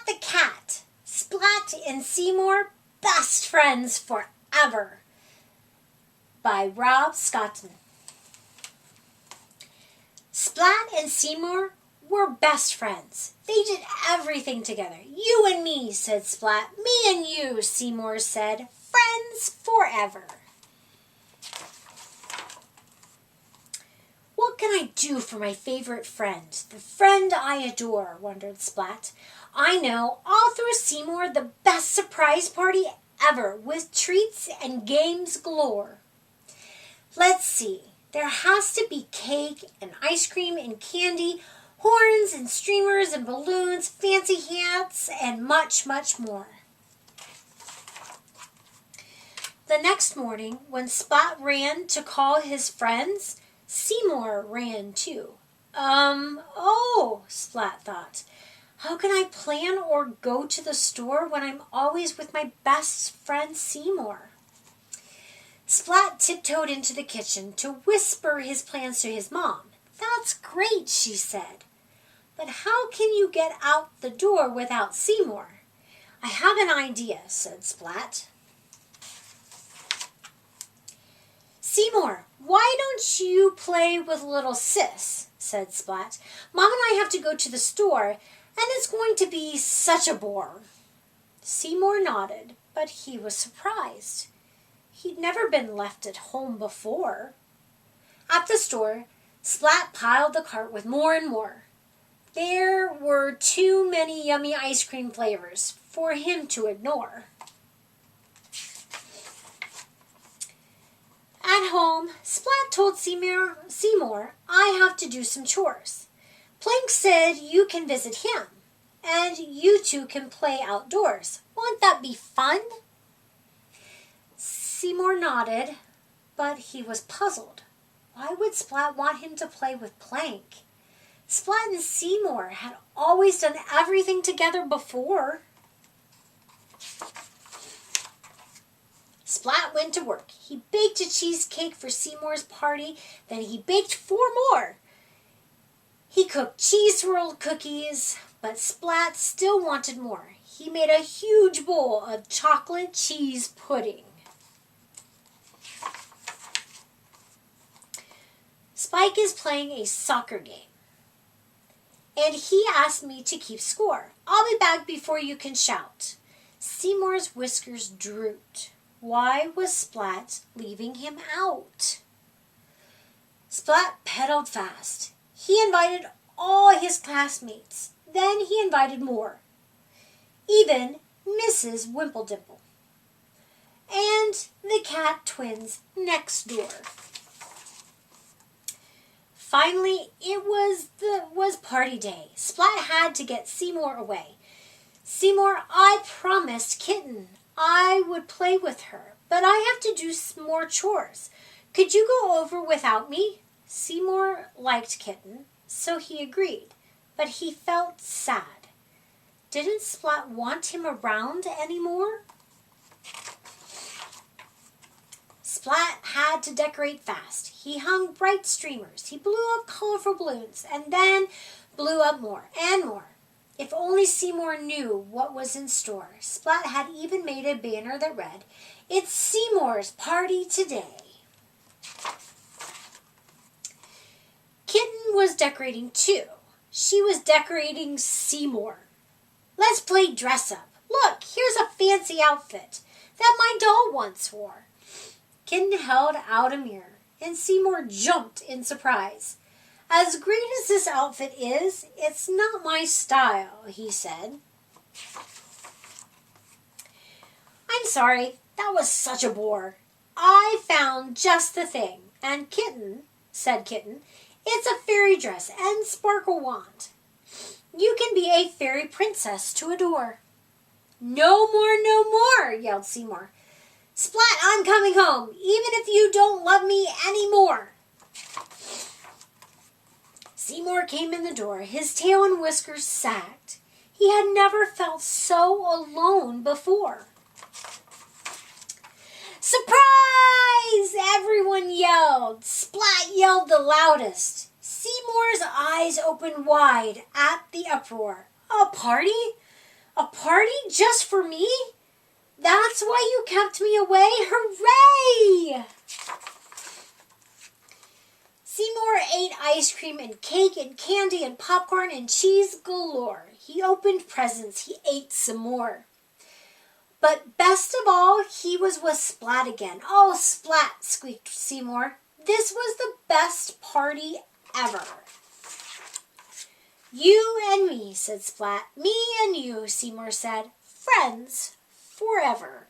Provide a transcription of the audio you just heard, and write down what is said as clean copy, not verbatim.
Splat the Cat. Splat and Seymour, best friends forever. By Rob Scotton. Splat and Seymour were best friends. They did everything together. You and me, said Splat. Me and you, Seymour said. Friends forever. What can I do for my favorite friend, the friend I adore, wondered Splat. I know, I'll throw Seymour the best surprise party ever, with treats and games galore. Let's see, there has to be cake and ice cream and candy, horns and streamers and balloons, fancy hats, and much, much more. The next morning, when Splat ran to call his friends, Seymour ran too. Splat thought. How can I plan or go to the store when I'm always with my best friend Seymour? Splat tiptoed into the kitchen to whisper his plans to his mom. That's great, she said. But how can you get out the door without Seymour? I have an idea, said Splat. Seymour, why don't you play with little sis, said Splat. Mom and I have to go to the store, and it's going to be such a bore. Seymour nodded, but he was surprised. He'd never been left at home before. At the store, Splat piled the cart with more and more. There were too many yummy ice cream flavors for him to ignore. At home, Splat told Seymour, I have to do some chores. Plank said you can visit him, and you two can play outdoors. Won't that be fun? Seymour nodded, but he was puzzled. Why would Splat want him to play with Plank? Splat and Seymour had always done everything together before. Splat went to work. He baked a cheesecake for Seymour's party, then he baked 4 more. He cooked cheese-swirled cookies, but Splat still wanted more. He made a huge bowl of chocolate cheese pudding. Spike is playing a soccer game, and he asked me to keep score. I'll be back before you can shout. Seymour's whiskers drooped. Why was Splat leaving him out? Splat pedaled fast. He invited all his classmates. Then he invited more. Even Mrs. Wimpledimple. And the cat twins next door. Finally, it was party day. Splat had to get Seymour away. Seymour, I promised Kitten I would play with her, but I have to do some more chores. Could you go over without me? Seymour liked Kitten, so he agreed, but he felt sad. Didn't Splat want him around anymore? Splat had to decorate fast. He hung bright streamers. He blew up colorful balloons and then blew up more and more. If only Seymour knew what was in store. Splat had even made a banner that read, It's Seymour's party today. Kitten was decorating too. She was decorating Seymour. Let's play dress up. Look, here's a fancy outfit that my doll once wore. Kitten held out a mirror, and Seymour jumped in surprise. As great as this outfit is, it's not my style, he said. I'm sorry, that was such a bore. I found just the thing. And Kitten, said Kitten, it's a fairy dress and sparkle wand. You can be a fairy princess to adore. No more, no more, yelled Seymour. Splat, I'm coming home, even if you don't love me anymore. Seymour came in the door, his tail and whiskers sagged. He had never felt so alone before. Surprise! Everyone yelled. Splat yelled the loudest. Seymour's eyes opened wide at the uproar. A party? A party just for me? That's why you kept me away? Hooray! Seymour ate ice cream and cake and candy and popcorn and cheese galore. He opened presents. He ate some more. But best of all, he was with Splat again. Oh, Splat, squeaked Seymour. This was the best party ever. You and me, said Splat. Me and you, Seymour said. Friends forever.